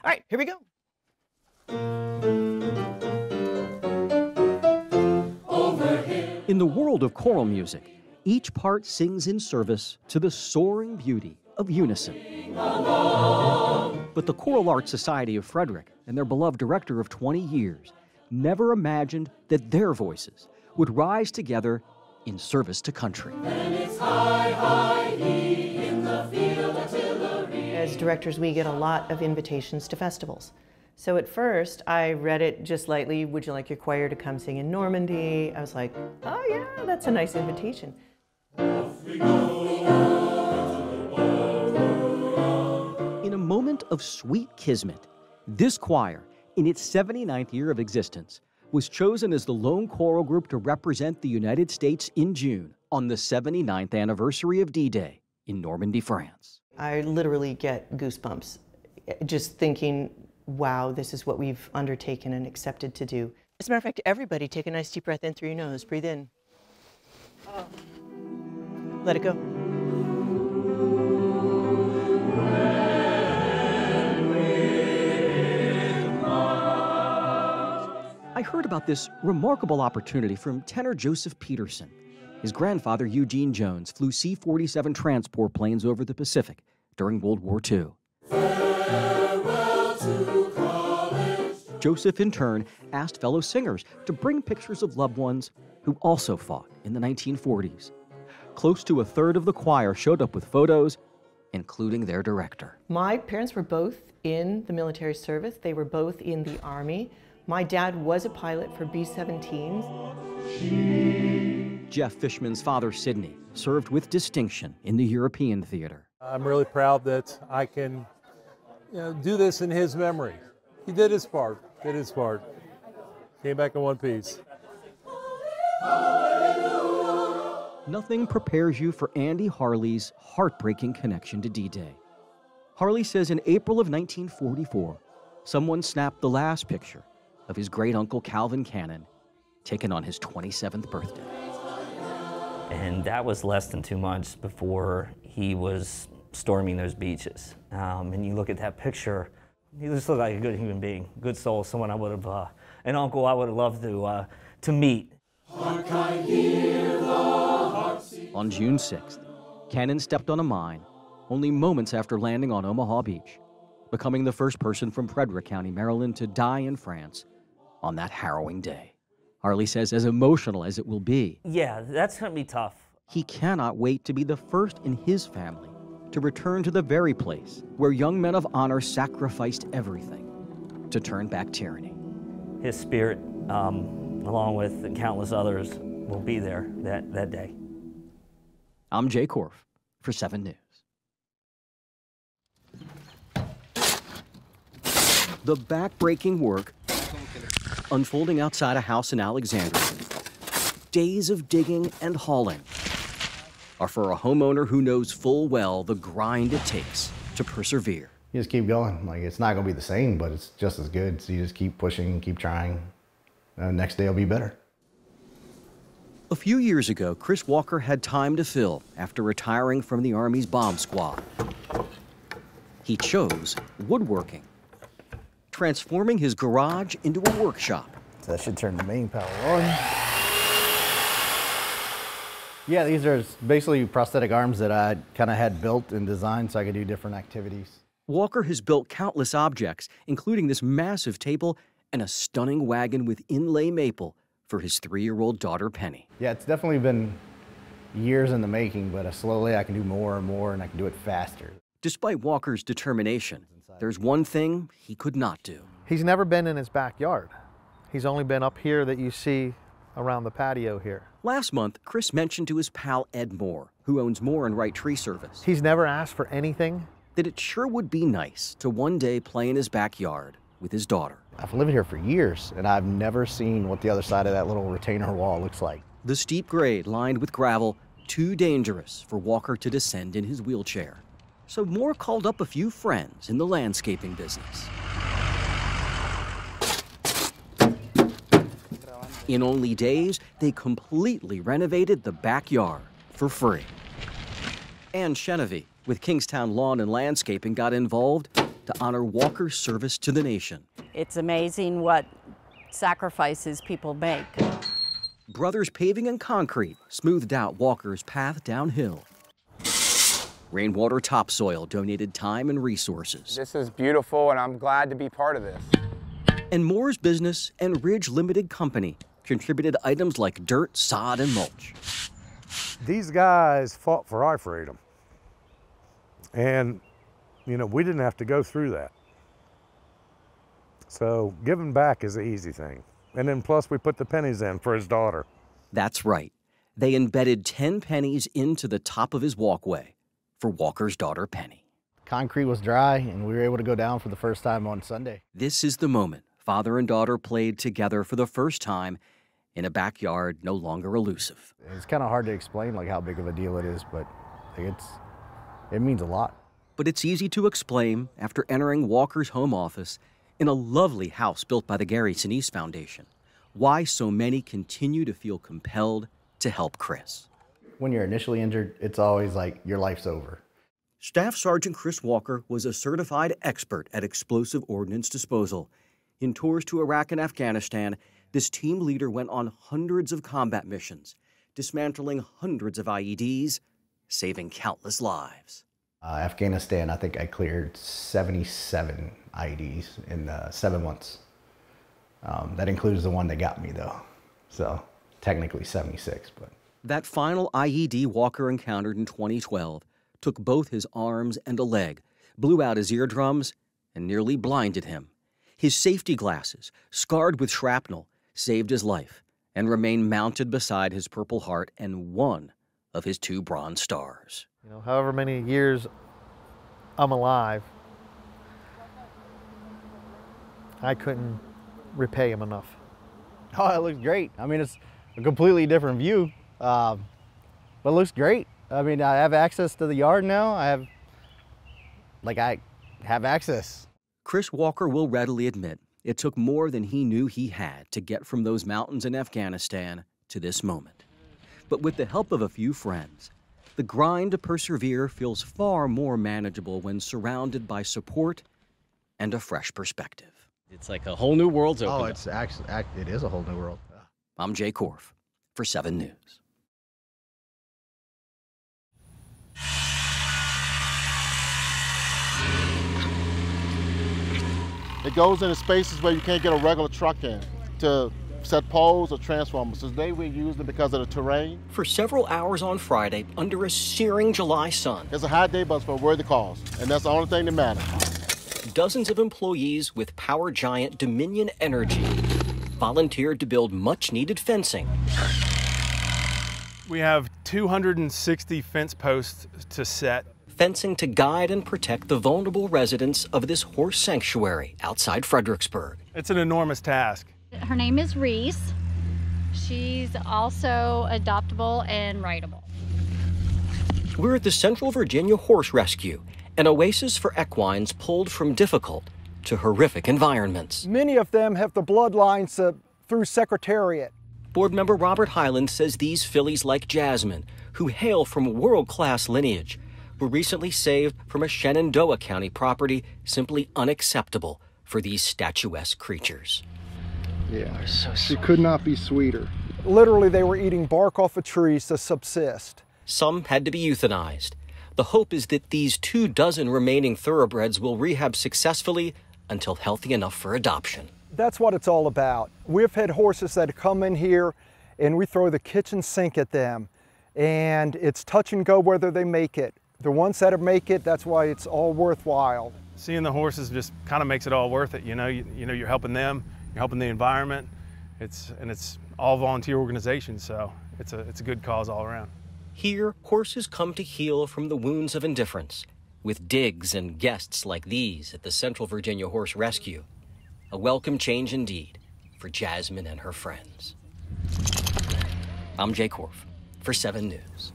All right, here we go. In the world of choral music, each part sings in service to the soaring beauty of unison. But the Choral Arts Society of Frederick and their beloved director of 20 years never imagined that their voices would rise together in service to country. As directors, we get a lot of invitations to festivals. So at first, I read it just lightly, would you like your choir to come sing in Normandy? I was like, oh yeah, that's a nice invitation. In a moment of sweet kismet, this choir, in its 79th year of existence, was chosen as the lone choral group to represent the United States in June on the 79th anniversary of D-Day in Normandy, France. I literally get goosebumps just thinking, wow, this is what we've undertaken and accepted to do. As a matter of fact, everybody take a nice deep breath in through your nose. Breathe in. Let it go. I heard about this remarkable opportunity from tenor Joseph Peterson. His grandfather, Eugene Jones, flew C-47 transport planes over the Pacific during World War II. Joseph, in turn, asked fellow singers to bring pictures of loved ones who also fought in the 1940s. Close to a third of the choir showed up with photos, including their director. My parents were both in the military service. They were both in the Army. My dad was a pilot for B-17s. Jeff Fishman's father, Sidney, served with distinction in the European theater. I'm really proud that I can do this in his memory. He did his part, Came back in one piece. Nothing prepares you for Andy Harley's heartbreaking connection to D-Day. Harley says in April of 1944, someone snapped the last picture of his great-uncle Calvin Cannon, taken on his 27th birthday. And that was less than 2 months before he was storming those beaches. And you look at that picture, he just looked like a good human being, good soul, someone I would have, an uncle I would have loved to meet. On June 6th, Cannon stepped on a mine only moments after landing on Omaha Beach, becoming the first person from Frederick County, Maryland, to die in France on that harrowing day. Harley says as emotional as it will be, yeah, that's going to be tough. He cannot wait to be the first in his family to return to the very place where young men of honor sacrificed everything to turn back tyranny. His spirit, along with countless others, will be there that day. I'm Jay Korff for 7 News. The back-breaking work unfolding outside a house in Alexandria. Days of digging and hauling are for a homeowner who knows full well the grind it takes to persevere. You just keep going. Like, it's not going to be the same, but it's just as good. So you just keep pushing, keep trying. Next day will be better. A few years ago, Chris Walker had time to fill after retiring from the Army's bomb squad. He chose woodworking, transforming his garage into a workshop. So that should turn the main power on. Yeah, these are basically prosthetic arms that I kind of had built and designed so I could do different activities. Walker has built countless objects, including this massive table and a stunning wagon with inlay maple for his 3-year-old daughter, Penny. Yeah, it's definitely been years in the making, but slowly I can do more and more, and I can do it faster. Despite Walker's determination, there's one thing he could not do. He's never been in his backyard. He's only been up here that you see around the patio here. Last month, Chris mentioned to his pal Ed Moore, who owns Moore and Wright Tree Service, He's never asked for anything. that it sure would be nice to one day play in his backyard with his daughter. I've lived here for years, and I've never seen what the other side of that little retainer wall looks like. The steep grade lined with gravel, too dangerous for Walker to descend in his wheelchair. So Moore called up a few friends in the landscaping business. In only days, they completely renovated the backyard for free. Ann Chenevy with Kingstown Lawn and Landscaping got involved to honor Walker's service to the nation. It's amazing what sacrifices people make. Brothers Paving and Concrete smoothed out Walker's path downhill. Rainwater Topsoil donated time and resources. This is beautiful, and I'm glad to be part of this. And Moore's Business and Ridge Limited Company contributed items like dirt, sod, and mulch. These guys fought for our freedom. And, you know, we didn't have to go through that. So giving back is the easy thing. And then plus we put the pennies in for his daughter. That's right. They embedded 10 pennies into the top of his walkway for Walker's daughter, Penny. Concrete was dry, and we were able to go down for the first time on Sunday. This is the moment father and daughter played together for the first time in a backyard no longer elusive. It's kind of hard to explain like how big of a deal it is, but it means a lot. But it's easy to explain after entering Walker's home office in a lovely house built by the Gary Sinise Foundation, why so many continue to feel compelled to help Chris. When you're initially injured, it's always like your life's over. Staff Sergeant Chris Walker was a certified expert at explosive ordnance disposal. In tours to Iraq and Afghanistan, this team leader went on hundreds of combat missions, dismantling hundreds of IEDs, saving countless lives. Afghanistan, I think I cleared 77 IEDs in 7 months. That includes the one that got me, though. So technically 76. But that final IED Walker encountered in 2012 took both his arms and a leg, blew out his eardrums, and nearly blinded him. His safety glasses, scarred with shrapnel, saved his life and remain mounted beside his Purple Heart and one of his 2 Bronze Stars. You know, however many years I'm alive, I couldn't repay him enough. oh, it looks great. I mean, it's a completely different view, but it looks great. I mean, I have access to the yard now. I have access. Chris Walker will readily admit it took more than he knew he had to get from those mountains in Afghanistan to this moment. But with the help of a few friends, the grind to persevere feels far more manageable when surrounded by support and a fresh perspective. It's like a whole new world's opened up. It's actually, it is a whole new world. I'm Jay Korf for 7 News. It goes into spaces where you can't get a regular truck in to set poles or transformers. So today we used it because of the terrain. For several hours on Friday, under a searing July sun, It's a hot day, but it's for a worthy cause, and that's the only thing that matters. dozens of employees with power giant Dominion Energy volunteered to build much-needed fencing. We have 260 fence posts to set. Fencing to guide and protect the vulnerable residents of this horse sanctuary outside Fredericksburg. It's an enormous task. Her name is Reese. She's also adoptable and rideable. We're at the Central Virginia Horse Rescue, an oasis for equines pulled from difficult to horrific environments. Many of them have the bloodlines through Secretariat. Board member Robert Highland says these fillies like Jasmine, who hail from world-class lineage, were recently saved from a Shenandoah County property simply unacceptable for these statuesque creatures. Yeah, she could not be sweeter. Literally, they were eating bark off of trees to subsist. Some had to be euthanized. The hope is that these 24 remaining thoroughbreds will rehab successfully until healthy enough for adoption. That's what it's all about. We've had horses that come in here and we throw the kitchen sink at them, and it's touch and go whether they make it. The ones that make it, that's why it's all worthwhile. Seeing the horses just kind of makes it all worth it. You know, you're helping them, you're helping the environment. It's all volunteer organizations, so it's a good cause all around. Here, horses come to heal from the wounds of indifference, with digs and guests like these at the Central Virginia Horse Rescue. A welcome change indeed for Jasmine and her friends. I'm Jay Korf for 7 News.